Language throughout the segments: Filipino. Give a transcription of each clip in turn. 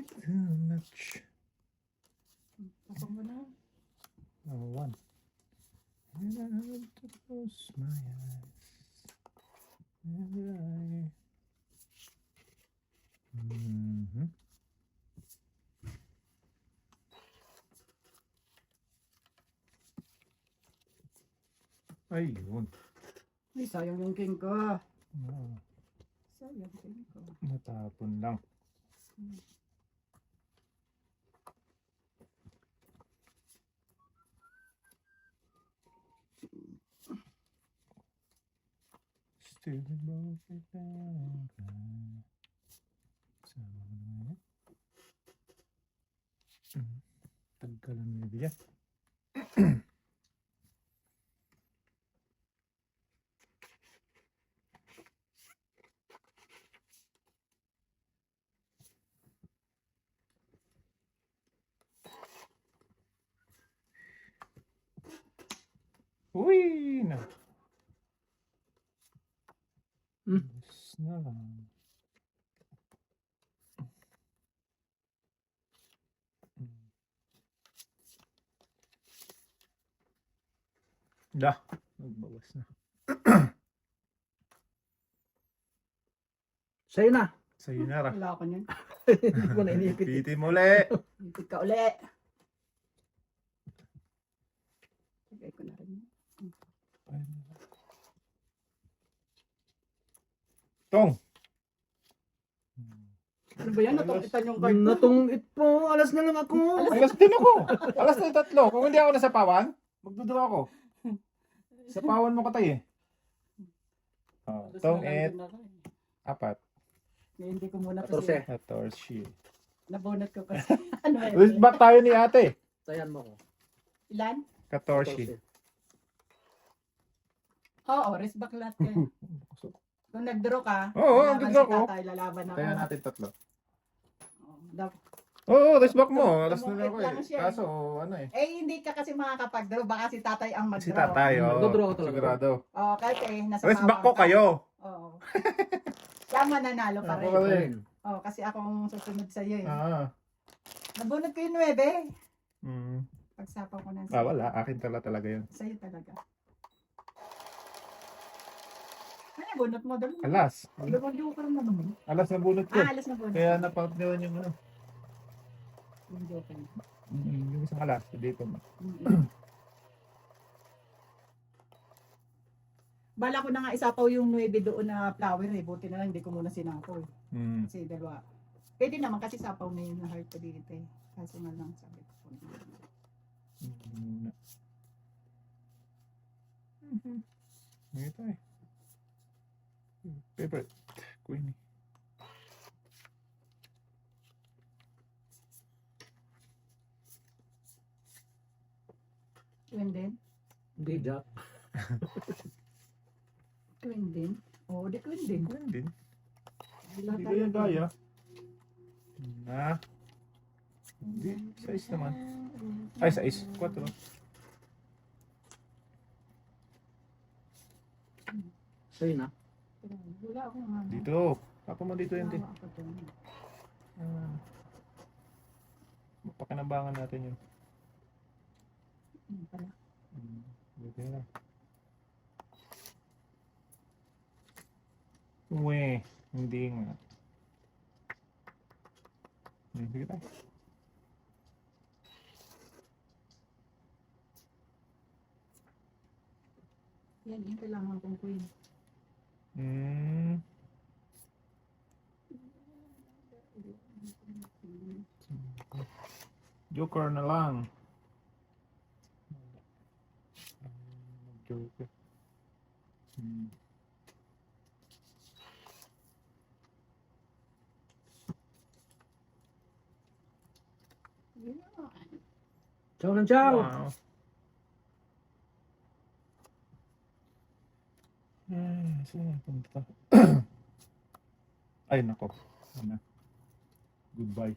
too much. Tapos mo na. Number one. And I have to close my eyes. And Ayun. Ay, sayang yung king ko. Oh, Sayang king ko. natapon lang. Still broken down. Tagkalan mo yan. Uy! Na. Yes na lang. Da, nagbawas na. Sa'yo na. Sa'yo na ra. Wala ako niyan. Hindi ko na inipit. Piti mo ulit. Ipit ka uli. Sagay ko na rin. Tong. Ano ba yan? Natong-itan yung card mo. Natungit po. Alas na lang ako. Alas din ako. Alas na 3. Kung hindi ako nasapawan, magdudraw ako. Sapawan mo katay eh. Oh, Alas tong na lang et din ako eh. 4. Ngayon, hindi ko muna 14. kasi 14. nabonat ko kasi. Ano ba Let's yun? back tayo ni ate. Sayan mo ko. Ilan? 14. Oo, rest back lahat kayo. Kung nag-draw ka, Oo, lalaban nag-draw si ko. tatay, lalaban ako. Kaya natin 3. Oo, dapat. Oo, let's back mo. Alas na Tumungkit ako lang eh. siya. Kaso ano eh. Hindi ka kasi makakapag-draw. Baka si tatay ang mag-draw. Si tatay oh. Magdodraw ka talaga. Sigurado. Oo, kahit nasa Let's back ko bawang ka. kayo. Oo. Siya mananalo pa Ako rin. rin. Oo, kasi akong susunod sa iyo eh. Ah. Nabunod ko yung 9. Mm. Pagsapaw ko ng Wala. Akin talaga yun. sa'yo talaga. Ano bunot mo? Dali mo. Alas. Lumagyo ka rin naman. Alas na bunot ko. Alas na bunot. Kaya napapatawan yung ano. Yung joker. Yung isang alas. Dito. Bala ko na nga isapaw yung 9 doon na flower eh. Buti na lang hindi ko muna sinapaw eh. Mm. Kasi dalawa. Pwede naman kasi sapaw na yun na heart ko dito eh. Kaso nga lang sabi ko. Ito eh. Favorite. Queenie. Twin din? Hindi, Jack. Twin din? Oo, di twin din. Queen din. Wala Hindi ko tayo yan din. kaya. Na. Hindi. Size naman. Ay, size. 4. Sa'yo na. Wala akong ano. Dito. Papa mo dito yun din. Wala ako dun. Pakinambangan natin yun. Pala. Dito na. Uwe. Hindi nga. Sige tayo. Yan, yung kailangan kong queen. Joker na lang. Joker. Ciao ng ciao. Wow. Saan punta? Ay, nako. Ano? Goodbye.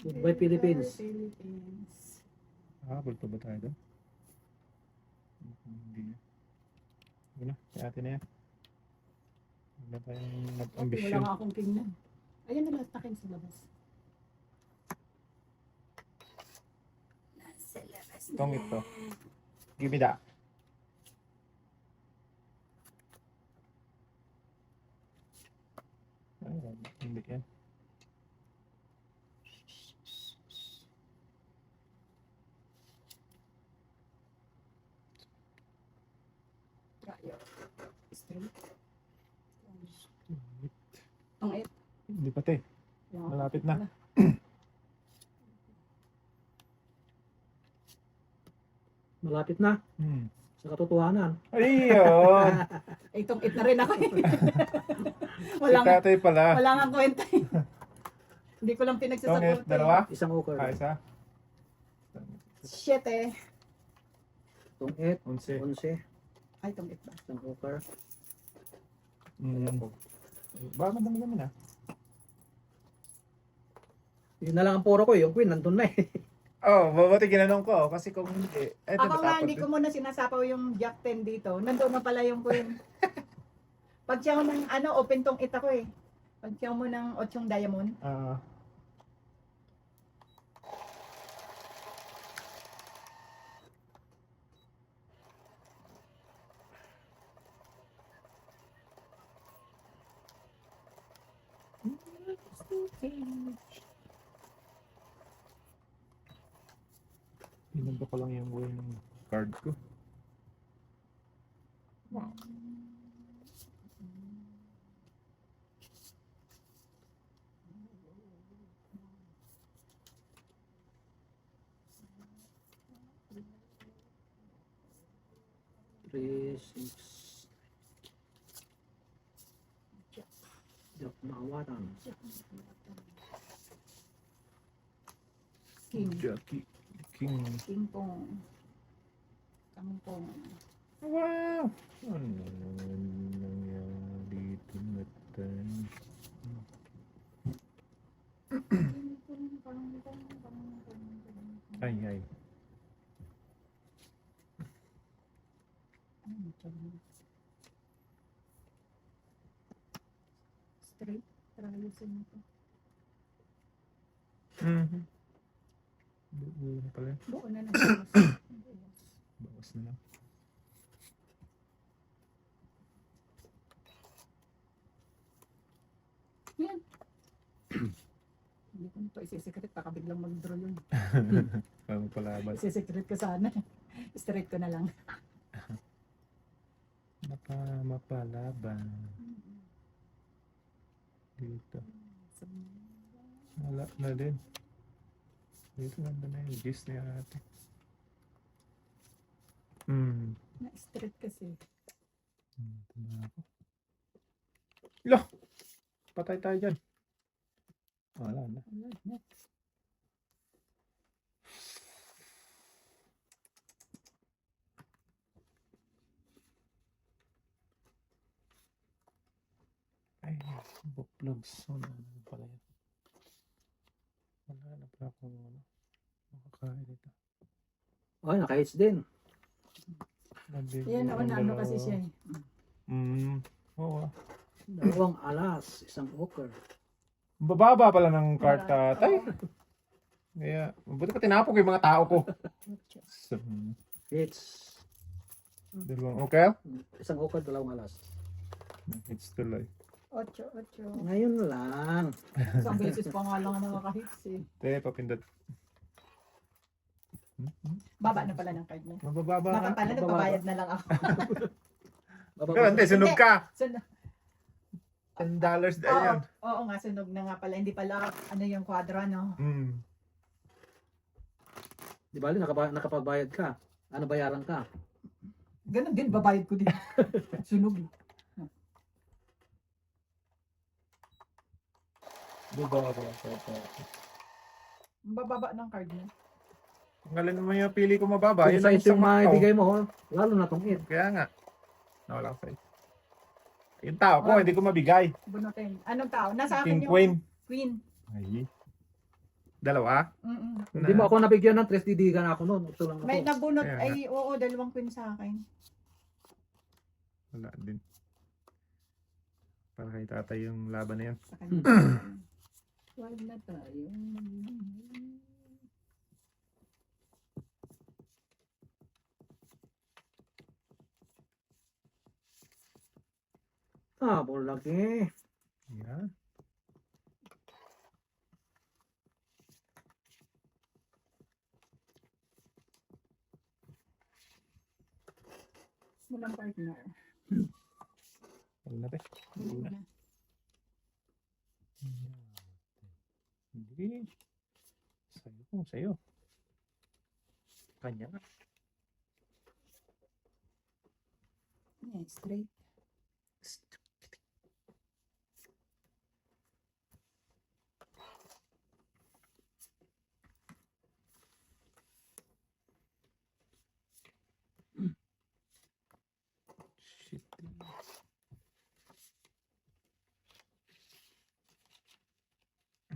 Goodbye, Philippines. Philippines. Habol pa ba tayo doon? Hindi na. Wala, kaya atin na yan. Wala tayong Wala nag-ambisyon. nga akong king na. Ayan na lahat na king sa labas. Itong ito. Give me that. Ay, hindi yan. Straight. Ang it. Hindi pa te. Malapit na. Malapit na. Sa katotohanan. Ayun. Itong it na rin ako. Si Walang, tatay pala. wala nga kwenta. Hindi ko lang Itong pinagsasagot. dalawa? Isang okar. Isa. Shit eh. Itong 8, 11. 11. Ay, itong it ba? Isang okar. Baka madami na. Yun na lang ang puro ko. Yung queen, nandun na eh. Oh, mabuti ginanong ko. Kasi kung hindi. Eh, Ako nga, hindi ko muna sinasapaw yung Jack 10 dito. Nandoon na pala yung queen. Pag siya mo ng open tong it ako eh. Pag siya mo ng 8 diamond. Pinanda ko lang yung way ng card ko. Three, 6. Jack maawaran. King. Jackie. King. King pong. Kampong. Wow! Ano naman nangyari dito na tayo? Ay, ay. Straight. Tralusin mo to. Buo na pala. Buo na lang. Bawas na lang. Yan. Hindi ko na ito isi-secret. Baka biglang mag-draw yun. Parang palaban. Isi-secret ko sana. Straight ko na lang. Mapalaban. Dito. Wala na din. Dito nanda na yung gist niya ate. Na-straight kasi. Tama ako. Loh! Patay tayo dyan. Wala na. Wala na. Ay, book plugs. Wala na pala yan. Wala na pala akong makakain dito. Ay, naka-hits din. Yan, ano kasi siya eh. Oo. Dalawang alas, isang okar. Bababa pala ng card tatay. Kaya, mabuti pa tinapok yung mga tao ko. Hits. Dalawang okay? Isang okar, dalawang alas. It's tuloy. 8. Ngayon lang. Isang beses pa nga lang nakaka-hits eh. Te, papindot. Baba na pala ng card mo. Mabababa Baka ka. pala nagbabayad na lang ako. Pero hindi, sunog ka. Sunog. $10 dahil yan. Oo nga, sunog na nga pala. Hindi pala ano yung kwadra, no? Di ba, nakapagbayad ka? Ano bayaran ka? Ganun din, babayad ko din. Sunog. Bababa. Bababa ng card mo. Kung alin mo yung pili ko mababa, Kung yun sa ang yung sama ko. maibigay mo, lalo na tong it. Kaya nga. Nawala ko sa'yo. Yung tao ko, hindi ko mabigay. Bunutin. Anong tao? Nasa akin King yung Queen. Queen. Ay. Dalawa? Hindi mo ako nabigyan ng 3 didigan ako noon. Ito lang ako. May nabunot. Kaya nga. Ay, oo, 2 queen sa akin. Wala din. Para kay tatay yung laban na yan. Sa kanya. Wag na tayo. Lagi. Yan. Walang partner. Wala na, te. Hindi na. Hindi. Sa'yo kung sa'yo. Kanya nga. Yeah, straight. Shit.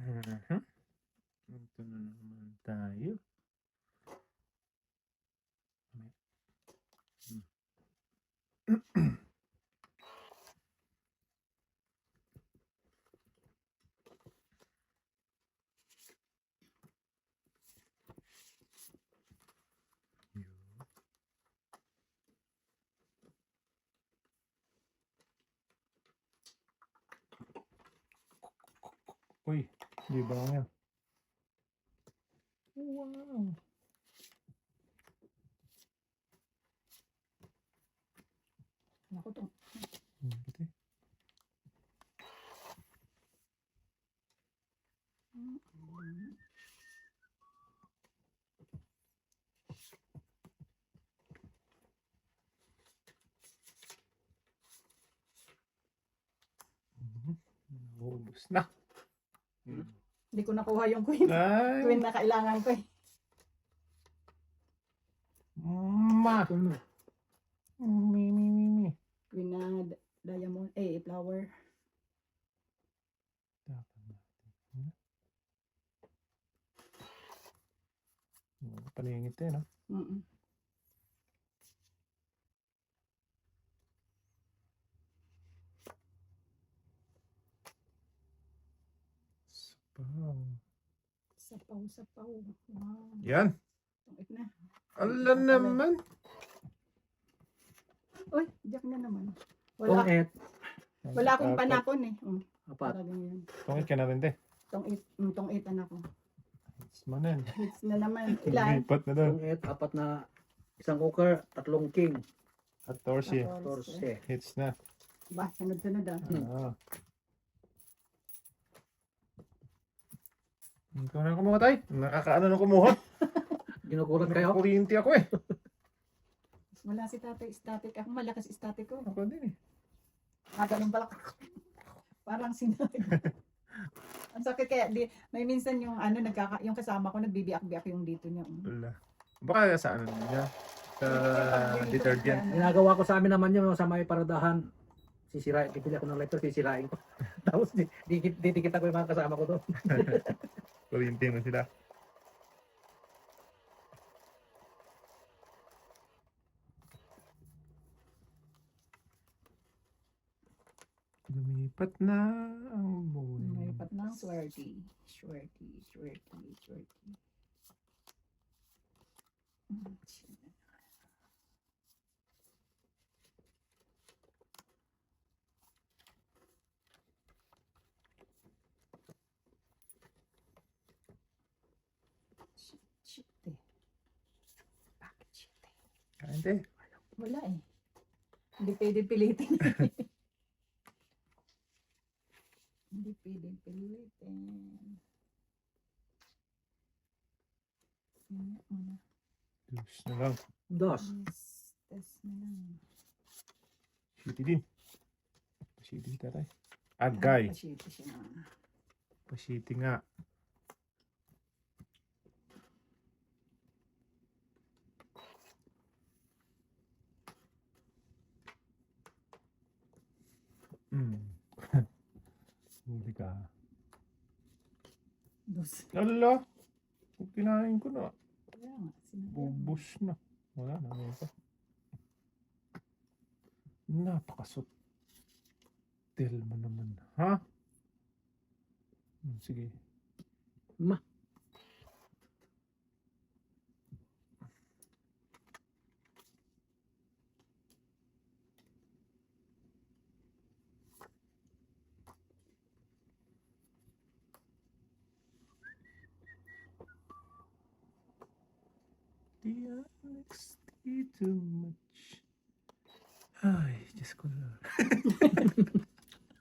Mhm. Ito na naman tayo. Uy, di ba nga? Wow. Naku to. Buti. Naubos na. Hindi ko nakuha yung queen. Ay, Queen na kailangan ko eh. ma. Ito na. Mi. Queen na diamond. Flower. Paningit eh, no? Mm-mm. Sapaw. Sapaw. Wow. Yan. Tungit na. Ala naman. Uy, jack na naman. Wala. Tungit. Wala akong panapon eh. Apat. Talagang yan. Tungit ka na rin, te. Tungit anak ko. Hits mo na. Hits na naman. Ilan? Lipat na doon. Tungit. Apat na isang cooker. 3 king. At torsi. 14. Hits na. Ba, sunod-sunod ah. Ah. Ikaw na kumuha tayo. Nakakaano na kumuha. Ginugulat kayo. Kuryente ako eh. Wala si tatay static. Ako malakas static ko. Ako din eh. Ganun pala. Parang sinabi. Ang sakit kaya may minsan yung yung kasama ko nagbibiyak-biyak yung dito niya. Wala. Baka sa ano niya? Sa detergent. Ginagawa ko sa amin naman yun sa may paradahan. Sisirain. Bibili ako ng lighter. Sisirain ko. Tapos didikit ko yung mga kasama ko doon. Kuryente na sila. Lumipat na ang buhay. Mayroon ng swerte. Swerte. Shit eh. Bakit shit eh? Kain te. Wala eh. Hindi pwede pilitin. Hindi pwede pilitin. Dos na lang. Dos. Test na lang. Shitty din. Shitty tatay. Agay. Pasito siya. Pashitty nga. Huli ka. Dos. Ala! Kung kinain ko na. Kaya nga, sinabi mo. Bubus na. Wala na. Ngayon pa. Napakasotel mo naman. Ha? Sige. Ma. The honesty too much. Ay, Diyos ko na.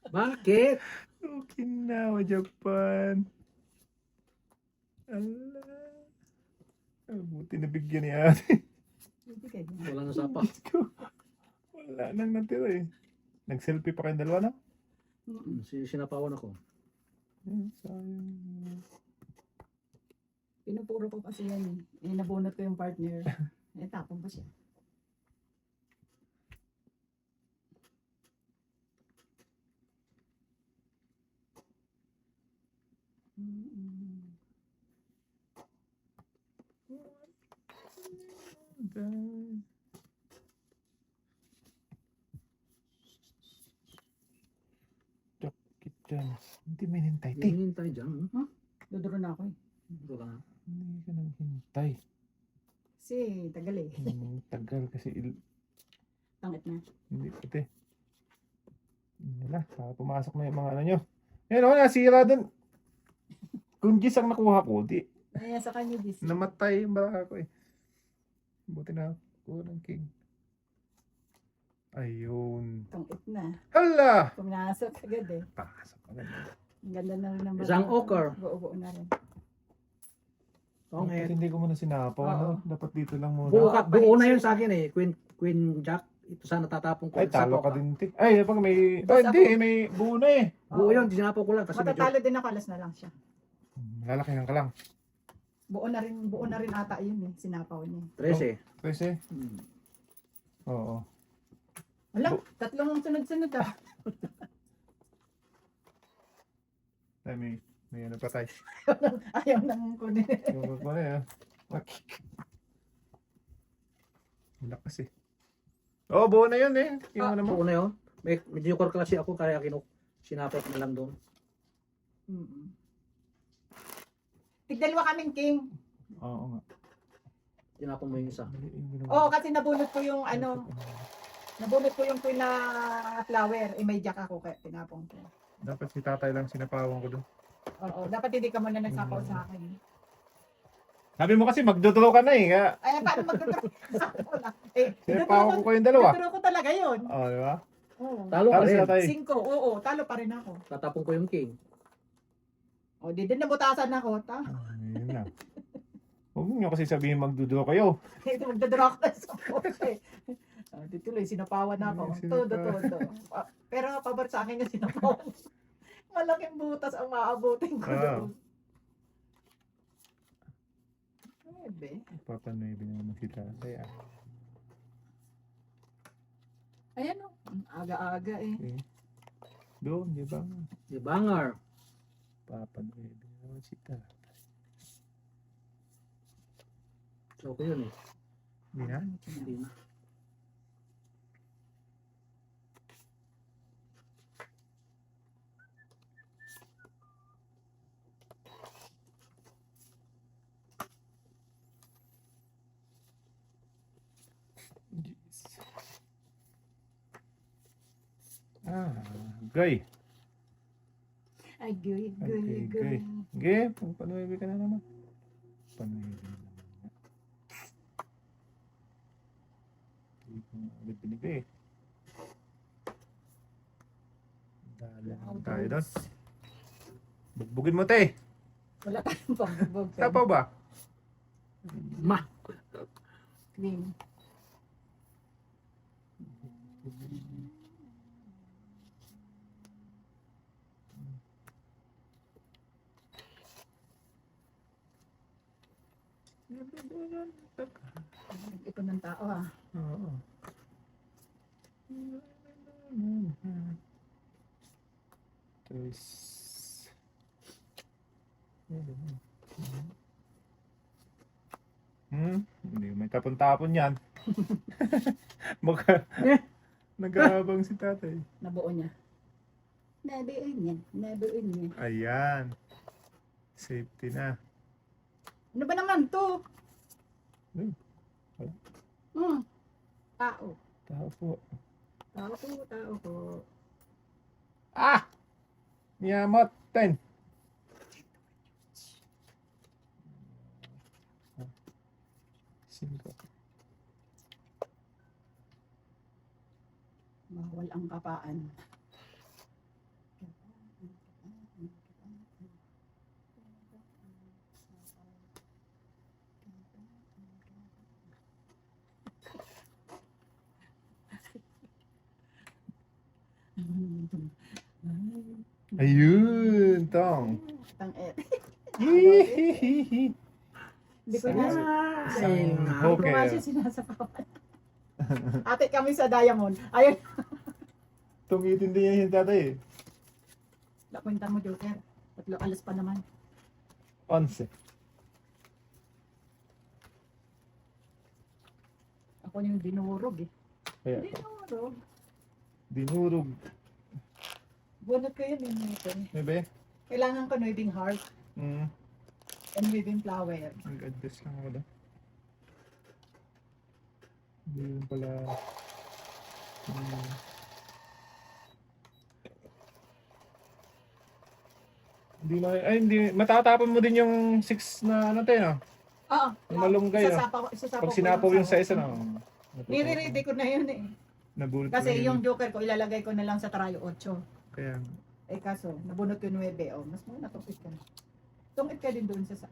Bakit? Okinawa, Japan. Ala. Buti nabigyan ni ate. Hindi kayo. Wala na sapa. Diyos ko. Wala nang natira eh. Nag-selfie pa kayong dalawa na? Sinapawan ako. Sayang. Pinupuro ko kasi yan eh. Eh, nabunot ko yung partner. Eh, tapon pa siya. Mm-mm. Dyan. Hindi may hintay. Te. Hinihintay dyan. Duduro na ako eh. Ito ka na. Hindi ka nang hintay. Kasi tagal eh. Tagal kasi Tangit na. hindi pati. Wala. Baka pumasok na yung mga ano nyo. Ayun ako, nasira dun. Kung gis ang nakuha ko, di. Kaya sa kanya this. Namatay yung baka ko eh. Buti na ako ng king. Ayun. Tangit na. Hala! Pumasok agad eh. Pasok agad. Ang ganda na rin ng Isang ochre. Buo-buo na rin. Bakit Okay. hindi ko muna sinapaw? Ano? Oo. Dapat dito lang muna. Buo na yun sa akin eh. Queen Jack. Ito sana tatapon ko. Ay, sa talo poka. ka din. Ay, pag may... Boss, Ay, hindi. May buo na eh. Buo Oo. yun. Sinapaw ko lang. Kasi medyo Matatalo din ako, alas na lang siya. Lalakihan ka lang. Buo na rin ata yun eh. Sinapaw niya. 13. Kasi, Hmm. oo. Wala, tatlong sunod-sunod ah. Ay, may ano pa tayo. Ayaw nang kunin. Yung pa na yan. Lakas eh. Oo, buo na yun eh. Yung ano mo. Buo na yun. Medyo core kasi ako kaya sinapot na lang doon. Tigdalawa kaming king. Oo nga. Tinapon mo yung isa. Oo, kasi nabunot ko yung ano, nabunot ko yung queen na flower. Eh, may jack ako kaya tinapon ko. Dapat si tatay lang sinapawan ko doon. Oo, dapat hindi ka muna nagsapaw sa akin. Sabi mo kasi magdodraw ka na eh. Kaya Ay, paano magdodoro? Eh, sinapawan ko kayong dalawa. dodoro ko talaga yun. Oo, di ba? Oo. Talo ka Tapos rin. tatay. 5, oo, talo pa rin ako. Tatapon ko yung king. O, di din nabutasan ako. Ayun na. Huwag niyo kasi sabihin magdodraw kayo. Ito, magdodoro ako sa puti. Di tuloy, sinapawan ako. Sinapawan. Todo. Pero pabar sa akin yung sinapawan. Malaking butas ang maabutin ko Ah. doon. Ebe. Papanuibin niya naman si tatay. Ayan o. Aga-aga eh. Okay. Doon, di ba? Di bangar. Papanuibin niya naman si tatay. So ko yun eh. Hindi na? Hindi na. Jeez. Gay. Ay, goy, Okay, goy, goy. Gay, papanuibin ka na naman. Panuibin na naman. Hindi ko nga agad binigay eh. Dala lang tayo doon. Bugbugin mo, te. Wala tayong pambubog. Tapaw ba? Ma. Clean. Ipon ng tao ah. Oo. Tapos... Hindi may tapon-tapon yan. Baka nag-aabang si tatay. Nabuo niya. Nabuo niya. Nabuo niya. Ayan. Safety na. Ano ba naman to? Wala. Tao. Tao po. Tao po, tao po. Ah! Miyamot. 10. 5. Bawal ang kapaan. Ayun, tong. Tang-et. Hihihihi. Hindi ko na. Ay, Hindi ko nga Okay. siya sinasapawan. Ate kami sa Diamond. Ayun. Tungitin din yan yung tatay eh. Lakwenta mo, Joker. 3 alas pa naman. 11. Ako yung dinurog eh. Kaya, Dinurog. dinurog. Bunot ko yun eh. May ba? Kailangan ko weaving heart Mm. and weaving flower. Nag-adjust lang ako doon. Hindi yun pala. Hmm. Hindi hindi. Matatapon mo din yung 6 na ano tayo, no? Oo. Yung malunggay, ah. Isasapaw Pag ko sinapaw yung sa sawa. isa, no? Nire-ready ko na yun eh. Nabunot ko Kasi na yung Joker ko, ilalagay ko na lang sa trayo 8. Kaya, Eh kaso, nabunot ko 9. Oh, mas muna tungkit ka na. Tungkit ka din doon sa 6.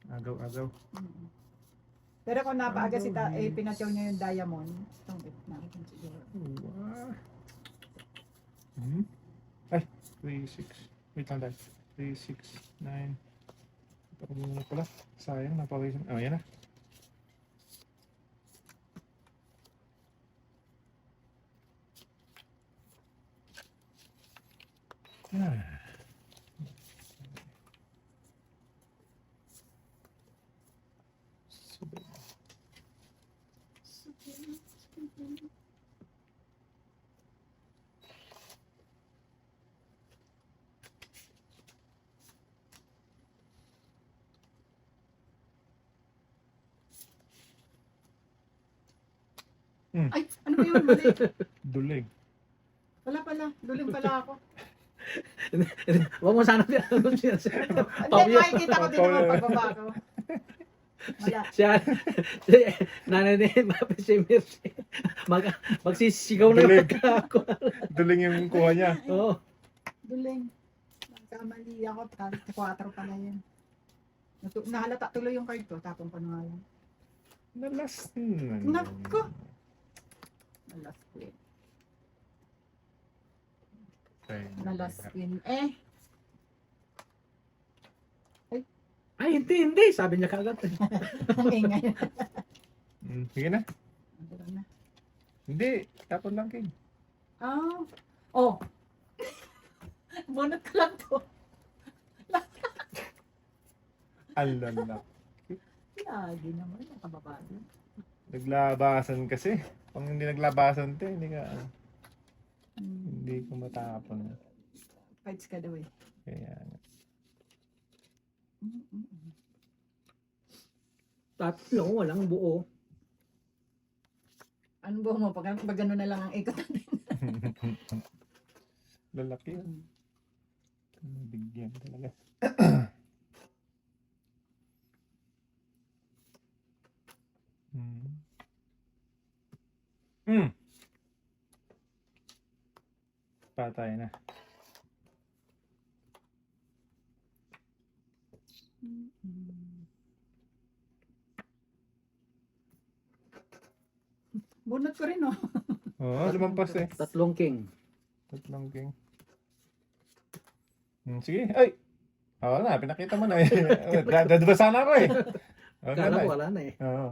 agaw-agaw. Pero kung napaaga si pinatyaw niya yung diamond, tungkit na rin siguro. Wow. Hmm? Ay, 3, 6. Wait lang dahil. 3, 6, 9. Parang muna pala. Sayang, napawisan. Oh, yan na. Ah. Super. Ay, ano ba yun? Mali. Dulig. Wala pala. Luling pala ako. Huwag mo sana pinanood siya. Hindi, makikita ko din naman pagbaba ko. Wala. Si nanay ni Mapit si Mercy. Magsisigaw na yung Dulig. pagkako. Duling yung kuha niya. Oo. Duling. Nagkamali ako. 4 pala yan. Nahalata tuloy yung card ko. Tapon ko na nga lang. Nalas. Nako. Nalas queen. Nalas queen. Eh. Ay, hindi. Sabi niya kagad. Ang ingay. Sige na. Wala na. Hindi. Tapon lang, King. Ah. Oh. Bunot ko lang to. Alala. Lagi naman. Nakababado. Naglabasan kasi. Pag hindi naglabasan, hindi ka, hindi ko matapon. Fights ka daw eh. Kaya, Tatlo, walang buo. Ano ba mo? Pag gano'n na lang ang ikot natin. lalaki yun. Bigyan talaga. Patay na. Bunot ko rin oh. Oo, lumampas eh. Tatlong king. Tatlong king. Sige. Ay! Oo na, pinakita mo na eh. Dadaba sana ako eh. Okay Kala na ko eh. wala na eh. Oo.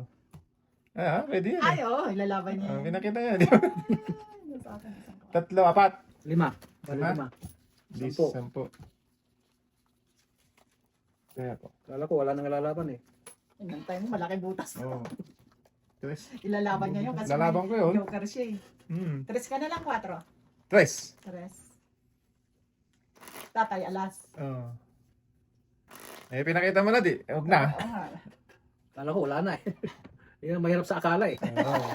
Pwede yun Ay eh. oh, ilalaban niya. Pinakita niya. Di ba? Tatlo, 4. 5. Bali Lima? 5. 10. Kaya po. Kala ko wala nang lalaban eh. Inantay mo, malaki butas. Oo. Tres. Ilalaban niya yun kasi Lalaban ko yun. Joker siya eh. 3 ka na lang, 4. Tres. 3. Tatay, alas. Oo. Pinakita mo na di. Huwag na. Oo nga. Kala ko wala na eh. Yan ang mahirap sa akala eh. Oo.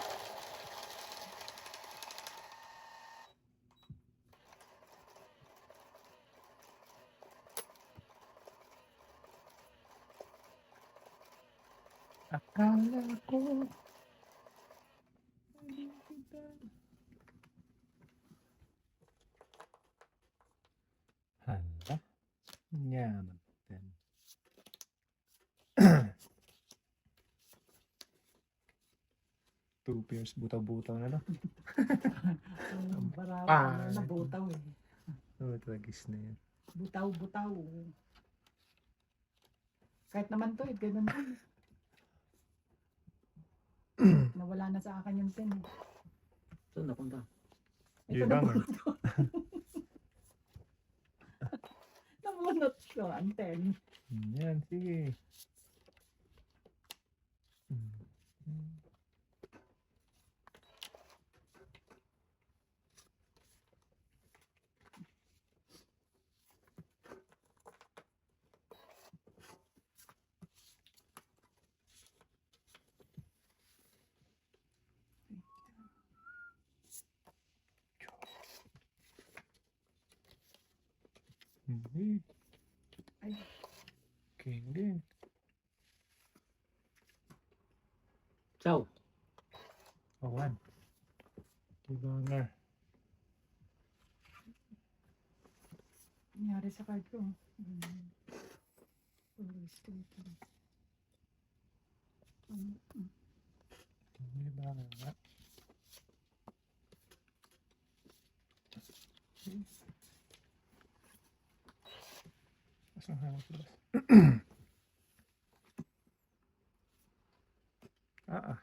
Kala ko. Hindi kita. Hala. Yaman din. Two pairs butaw-butaw na lang. Baraw, Ah. na butaw eh. Oh, tragis na yan. Butaw-butaw. Kahit naman to, ganun din. Nawala na sa akin yung 10. Saan napunta? Ito Ibang, nabunot ko. Nabunot ko, ang 10. Yan, sige. Hindi. Ay. King din. Ciao. Awan. Ibanger. Nangyari sa card ko. Always dito. Ibanger nga. Asang hanap sila? Ah.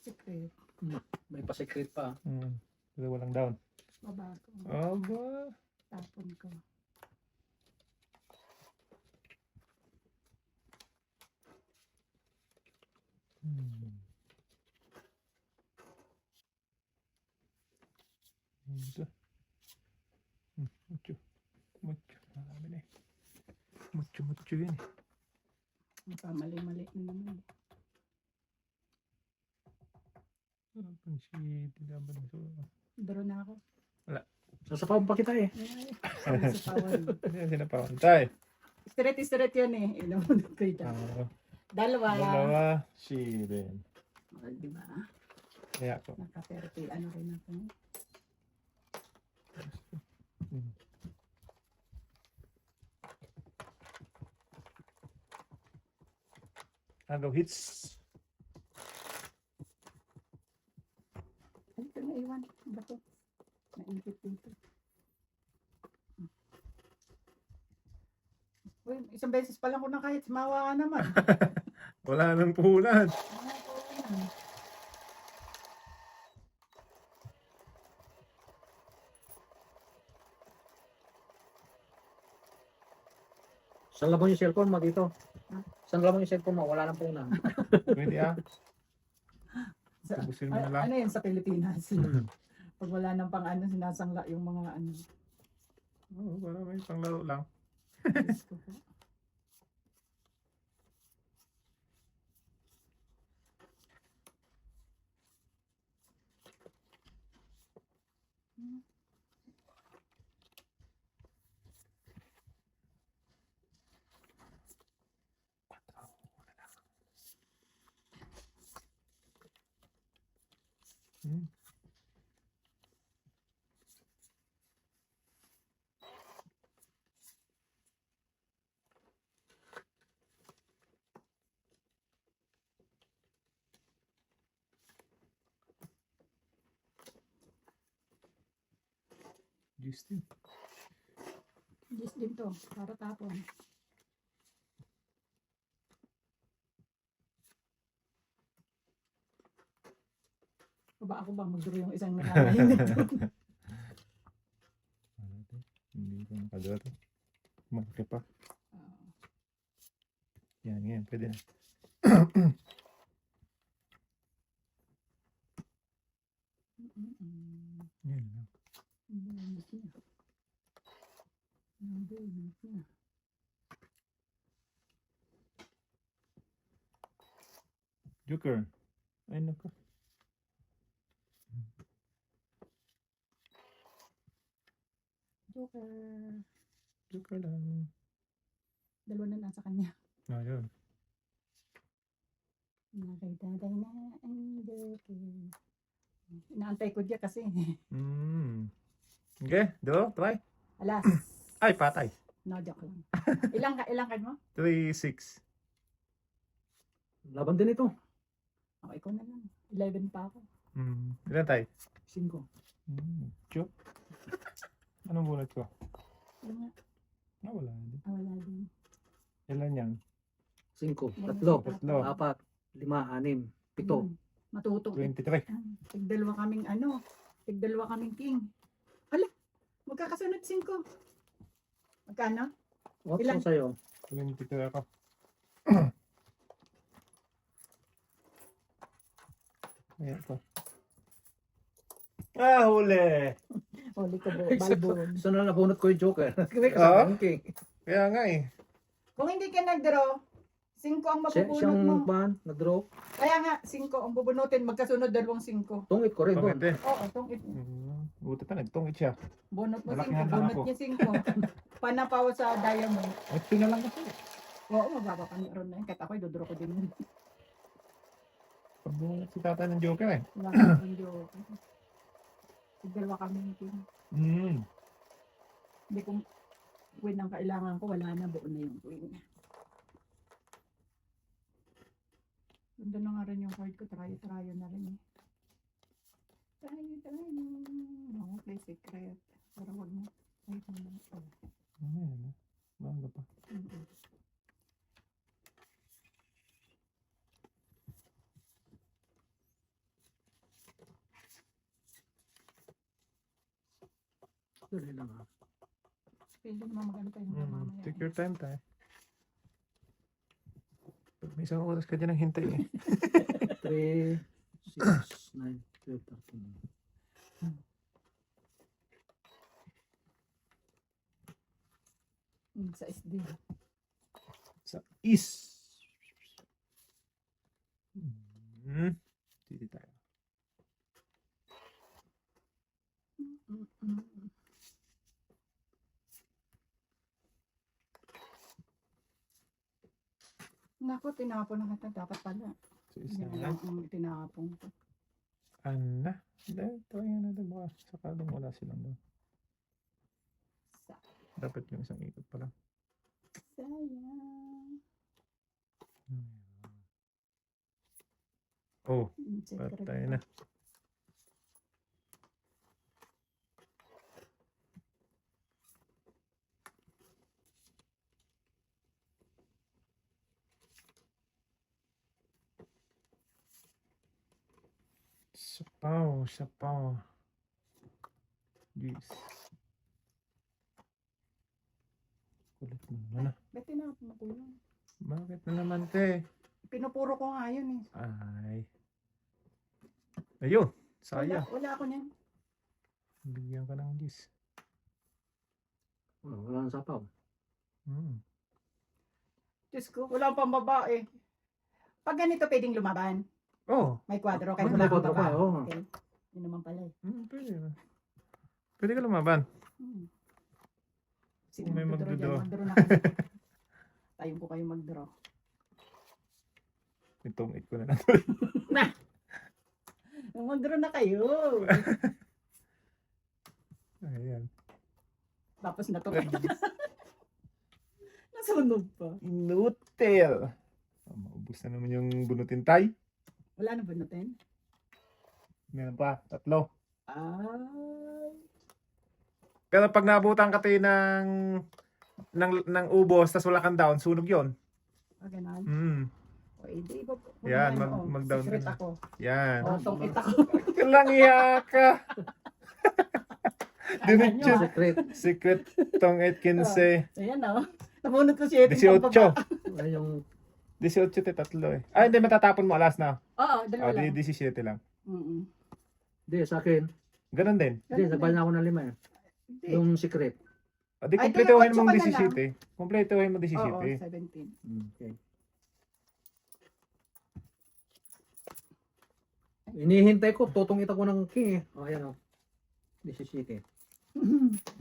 Secret. May pa-secret pa. Pero walang down. Baba ko. Aba. Tapon ko. Ito. Mucho. Mucho. Marami na eh. Mucho yun eh. Mali-mali na naman. Pansi, tinaban ito. Daro na ako. Sasapawan pa kita eh. Ay, sa pawan. Hindi, sinapawan tayo. Straight yun eh. Inamunod ko yun. Dalawa. Dalawa, si Ben. Oh, diba? Kaya ko. Naka-30. Ano rin ako. Agaw hits. Ay, ito na iwan. Ba ito? Naipit dito. Uy, isang beses pa lang ko na kahit mawa ka naman. Wala nang puhunan. Saan lang mo yung cellphone mo dito? Saan lang mo yung cellphone mo? Wala nang punan. Pwede ah. Sa, Tubusin mo na lang. ano yan sa Pilipinas? Pag wala nang pang ano, sinasangla yung mga ano. Oo, para may panglaro lang. Diyos ko po. Hmm. Justin. Diyos din to. Para tapon. Ba ako bang magduro yung isang nangangahinit doon? Hindi ko nakagawa to. Malaki pa. Yan, pwede na. Yan lang. Joker. Ay, nako. Joker. Joker lang. Dalawa na lang sa kanya. Ayun. Nakita na ang Joker. Inaantay ko dyan kasi. Okay, do, try. Alas. Ay, patay. No, joke lang. Ilang card mo? 3, 6. Laban din ito. Ako, ikaw na lang. 11 pa ako. Ilan tayo? 5. Joke. Anong bunot ko? Wala nga. Wala din. Wala din. Ilan yan? 5. Wala. 3. Tatlo. 4. 5. 6. 7. Matuto. 23. Tigdalawa kaming tigdalawa kaming king. Hala, magkakasunod 5. Magkano? What's Ilan? ang sa'yo? 23 ako. Ayan ko. Huli! Huli ko balbon. So na nabunot ko yung Joker. Kaya Ah? kasama yung king. Kaya nga eh. Kung hindi ka nag-draw, 5 ang mabubunot Siyang mo. nag-draw. Kaya nga, 5 ang bubunutin. Magkasunod 2 5. Tungit ko rin. Bakit eh? Oo, tungit. Buti pa nagtungit siya. Bunot mo Malaki 5. handa Bunot ako. niya 5. Panapaw sa diamond. At na lang kasi. Oo, mababa pa ron na yun. Kahit ako, idodoro ko din yun. Pabunot si tata ng Joker eh. Wala ka ng joke. Tigdalawa kami king. Hindi kung queen ang kailangan ko, wala na, buo na yung queen. Ganda na nga rin yung card ko, trayo na rin eh. Trayo. No, play secret. Pero wag mo. Ay, naman. Ayan. Banga pa. Dali lang ha. Pwede naman magano tayo ng mamaya. Take your time tayo. Pag may isang oras ka dyan ang hintay eh. 3, 6, 9, 12, 13. Sa SD. Sa is. Titi tayo. Naku, tinapon na kita. Dapat pala. Sa is Yan na lang ang tinapon ko. Ana. Dahil try nga natin baka sakaling wala silang doon. Dapat yung isang ikot pa lang. Sayang. Oh, Secret patay pa. na. Sapaw. Yes. Kulit mo naman ah. Ba't tinapon mo ko yun? Bakit na naman te? Pinupuro ko nga yun eh. Ay. Ayun. Saya. Wala ako niyan. Bigyan ka ng gis. Wala nang sapaw. Diyos ko, wala pang babae. Pag ganito pwedeng lumaban. Oh. May kwadro kahit May wala kang kwadro pa, babae. oo. Okay. Yun naman pala eh. Pwede na. Pwede ka lumaban. Sino May magdodraw dyan? magdodraw. Magdraw na kayo. Tayong ko kayo magdraw. Itong it ko na lang. Magdraw na kayo. Ayan. Tapos natuloy. Nasunod pa. Inutil. Oh, maubos na naman yung bunutin tay. Wala na ba natin? Meron pa. 3. Ay. Pero pag naabutan ka tayo ng ubos, tas wala kang down, sunog yon. Ganon. O, hindi ba? Yan, mag-down Secret ka na. ako. Yan. O, tungit ako. Lang iya ka. Diretso. Ano, Secret. Secret tong 8-15. Ayan o. Namunod ko siya. 18. Ay, yung 18 te, 3 eh. Ay, hindi, matatapon mo alas na. Oo, dalawa O, lang. 17 lang. Hindi, sa akin. Ganon din. Hindi, nagbayad na ako ng 5 eh. Hindi. Yung secret. O, di Ay, kumpletuhin di, mong 8 ka na 17. Kumpletuhin mo 17. Oo, 17. Okay. Inihintay ko, tutungit ako ng king eh. O, ayan o. 17.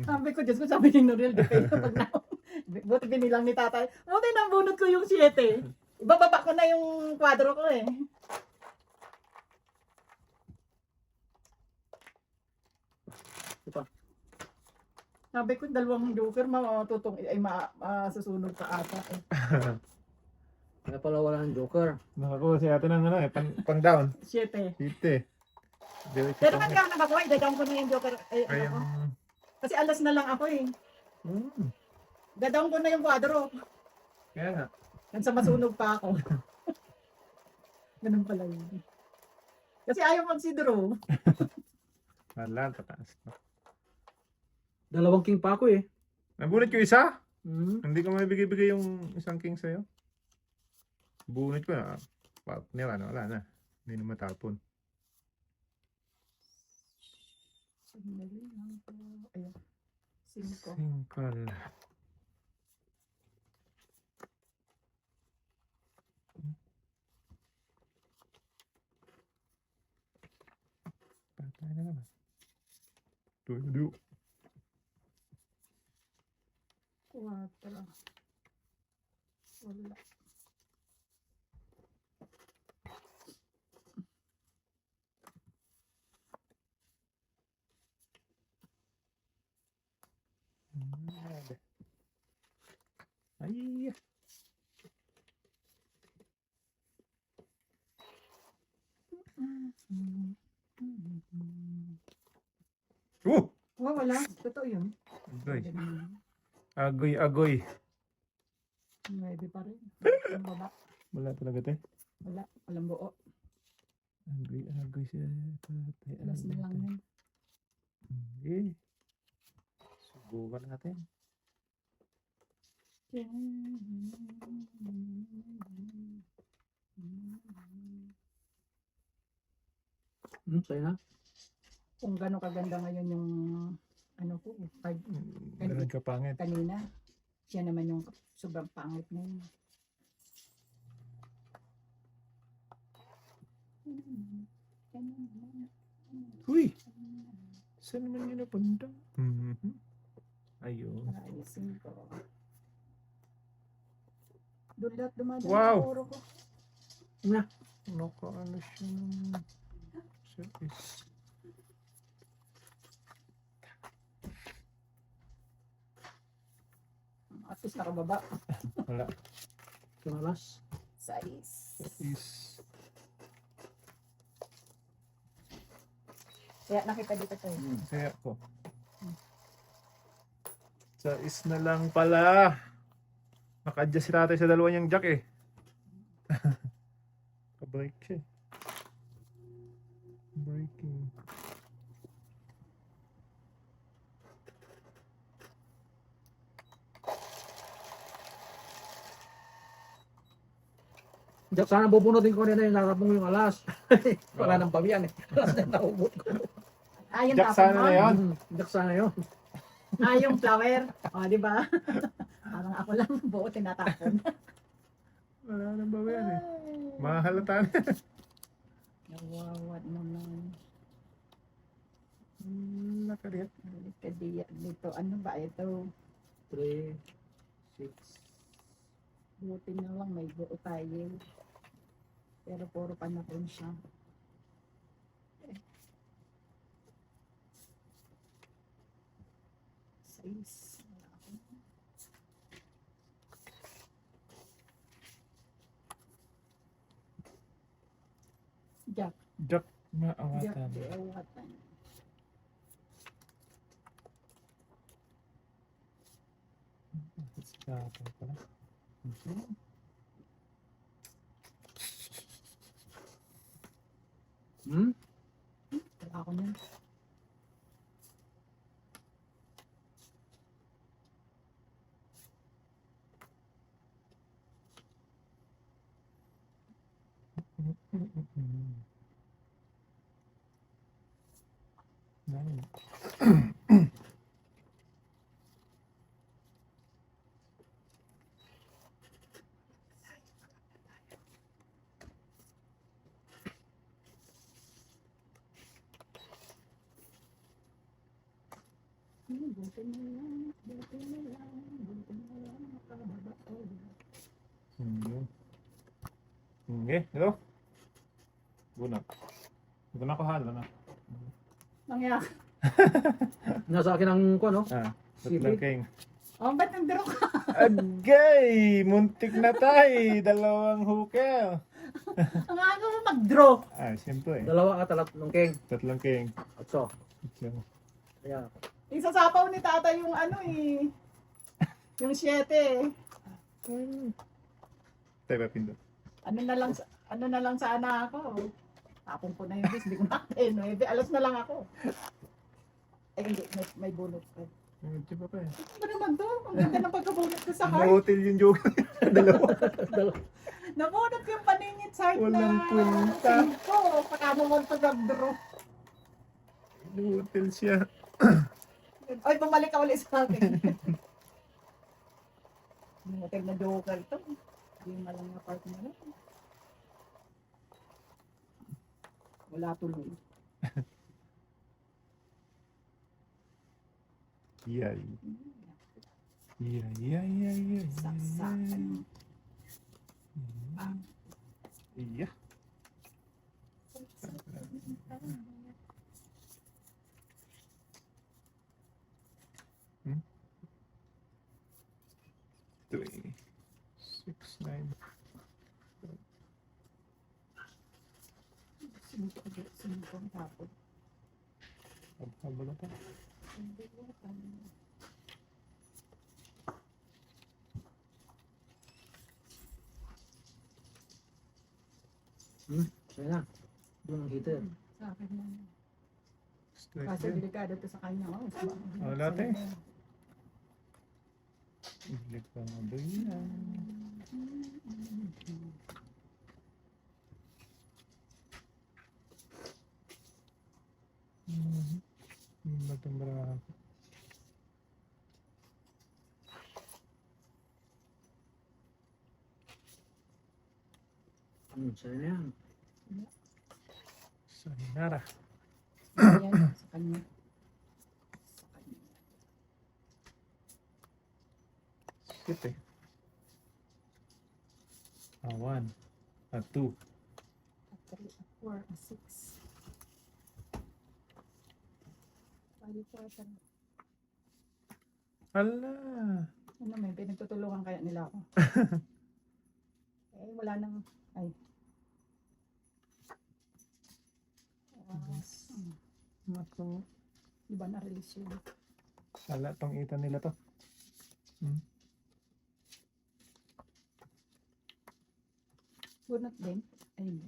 Sabi ko, Diyos ko, sabi ni Noriel, di kayo pag na... Buti binilang ni tatay. Buti nabunot ko yung 7. Ibababa ko na yung kwadro ko eh. Diba? Sabi ko, dalawang joker, matutong, ay masusunod sa ata eh. Kaya pala wala ng joker. Nakakuha si ate ng ano eh, pang down. 7. Site. Pero man ka nakakuha, dadang ko na yung joker. Eh, Ay, ano ko. Kasi alas na lang ako eh. hmm. Dadang ko na yung kwadro. Kaya nga. Yan sa masunog pa ako. Ganun pala yun. Kasi ayaw mag-sidro. Wala, tataas pa. Dalawang king pa ako eh. Nabunit ko isa? Hmm. Hindi ko may bigay yung isang king sa'yo. Bunit ko na. Nila, wala na. Hindi na matapon. Sandali lang po. Ayun. 5. Singkal. Patay na naman. Tuyo. 4. Wala. Ay. Oh! Oh, wala. Totoo yun. Agoy. Maybe pa rin. Ang baba. Wala talaga te. Wala. Walang buo. Agoy siya. Alas na lang yun. Okay. Subukan natin. Sa'yo na. Kung gano'ng kaganda ngayon yung ano ko, Ganun ka pangit. kanina. Siya naman yung sobrang pangit na yun. Uy! Saan naman yun napunta? Ayun. Ayusin ko. Doon lahat dumadaan Wow! sa puro ko. Ano siya ng... Service. At least nakababa. Wala. Tumalas. Size. Is... Kaya nakita dito to. Kaya ko. Sa is na lang pala. Naka-adjust si tatay sa dalawa niyang jack eh. Ka-break siya eh. Breaking. Sana bubunutin ko nila yung nakapong yung alas. Wala nang pabiyan eh. Alas na naubot ko. Yung Jack tapon sana mo. na yan. Jack sana yun. Yung flower. O, di ba? Parang ako lang buo tinatapon. Wala nang bawi yan eh. Mahalata na. Nawawat naman. Nakariat. Kadiya dito. Ano ba ito? 3, 6. Buti na lang may buo tayo. Pero puro panapon siya. Size. Wala ako. Jack. Jack Jack. maawatan. Di awatan. Sa pala. Wala ako nun. Nine. Okay, hello? Bunot. Ito na ko halo na. Nangyari. Nasa akin ang kuha, no? Tatlong king. Oh, ba't nandiro ka? Agay! Muntik na tay! Dalawang hukel. Ang aga mo mag-draw. Siyempre. Dalawa ka tatlong king. Tatlong king. Otso. Kaya, Isasapaw ni tata yung ano eh. Yung 7 eh. Tayo ba pindot? Ano na lang sana ako. Tapon ko na yung bis, hindi ko natin. 9, alas na lang ako. Ay hindi, may bunot pa. Di ba pa eh? Ano naman to? Ang ganda ng pagkabunot ko sa heart. Hotel yung joke. Dalawa. Nabunot yung paningit sa heart Walang punta. 5. Pakamo mo pag-draw. Hotel siya. Ay, bumalik ka ulit sa akin. Yung hotel na joker to. Hindi malang na park na lang. Wala tuloy. Yay. Yay. Saksakan. Iya. Three, 6, 9. Sinumpong tapon. Habal na pa. kaya na. Doon ang heater. Sa akin lang. Straight Kasi din. delikado to sa kanya. Wala tayo. Ibig pa nga ba yan? Batang baraha. Sa'yo na yan. Sayonara. Yan, sa kanya. Sa kanya. Shit eh. 1, 2. 3, 4, 6. Bali po ata. Hala. Ano may pinagtutulungan kaya nila ako? Wala nang, ay. Naku. Iba na release yun. Sala tong ita nila to. Bunot din? Ay, hindi.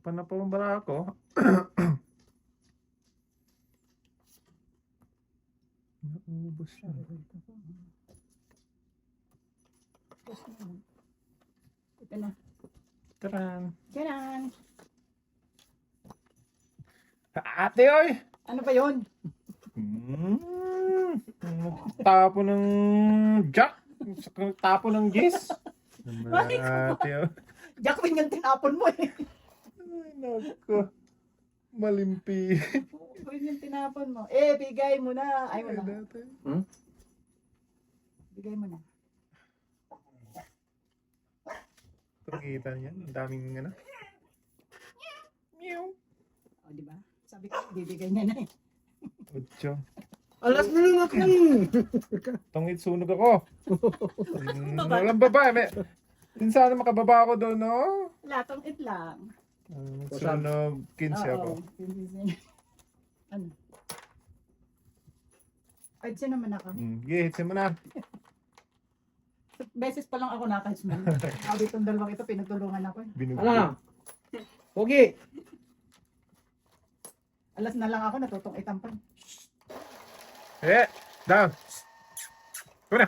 Panapalumbara ako. Naubos na. Ito na. Taran. Ganon. Ate oy! Ano ba yun? Tapo ng jack. Tapo ng gis. Ate oy. Jacqueline yung tinapon mo eh. Ay, naku. Malimpi. Yun yung tinapon mo. Bigay mo na. Ay, wala. Bigay mo na. Pagkita niya. Ang daming ano. Meow. O, di ba? Sabi ko, bibigay niya na eh. 8. Alas na lang ako! Tungit sunog ako. Walang babae. Minsan makababa ako doon, no? Latong it lang. Sunog 15 ako. Oo. Ano? Ay, siya naman ako. Hitsin mo na. Beses pa lang ako nakahits mo. Sabi itong dalawang ito, pinagtulungan ako eh. Ano? Pogi! Alas na lang ako, natutong itampan. Down. Kuna.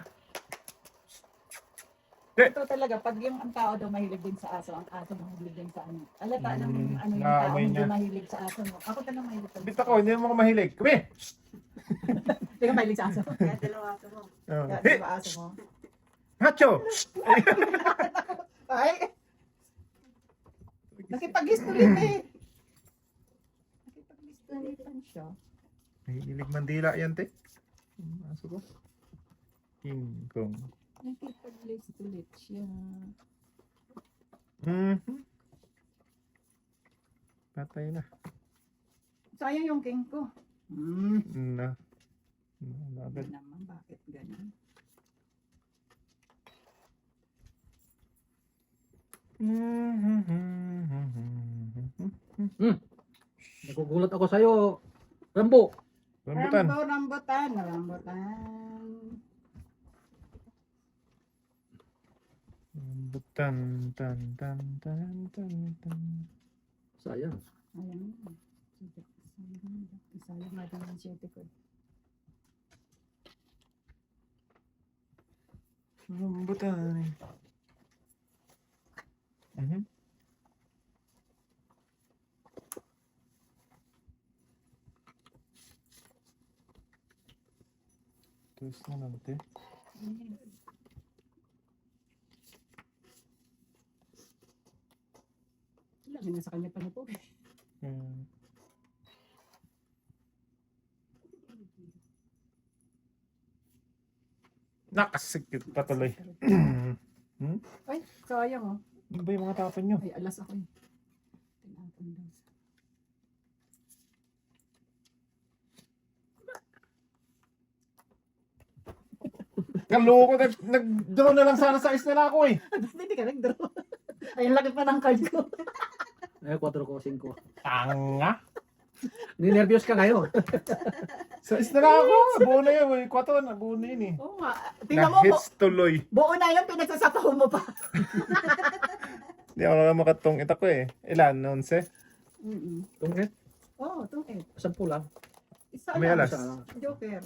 Ito talaga, pag yung ang tao daw mahilig din sa aso, ang aso mahilig din sa ano. Alata ng ano yung tao naamoy hindi niya. mahilig sa aso mo. Ako talaga mahilig sa Bit ako, hindi mo ako mahilig. Kami! Hindi ka mahilig sa aso. Kaya dalawa aso mo. Kaya dalawa aso mo. Hacho! Ay! Nakipag-history eh. Nakipag-history siya. Nahihilig Mandila yan, te. Aso ko. King Kong. Nakipag-history siya. Patay na. Sayang yung king ko. Na. Agad. Naman, bakit ganun? Nagugulat ako sa'yo. Rambo. Rambutan. Rambutan. Rambutan. Tan, tan, tan, tan, tan. Sayang. Ayan. Sayang natin ang siyete ko. Rambutan. Terus na nanti. Wala, nasa kanya pa na po. Nakasikit patuloy. Ay, sayang oh. Ano ba yung mga tapon nyo? Ay, alas ako eh. Tinapon daw sa... Kaloko, nag-draw na lang sana sa is nila ako eh. Hindi ka nag-draw. Ay, ang laki pa ng card ko. Ay, 4 ko, 5. Tanga. Ninervyos ka ngayon. Sa is nila ako. Buo na yun. 4 na buo na yun eh. Oo nga. Tingnan mo, Na-hits tuloy. buo na yung pinagsasapaw mo pa. Hindi ako na makatong itak ko eh. Ilan? 11? Tungkit. Oo, 2-8. 10 lang. Isa May lang. alas. Joker.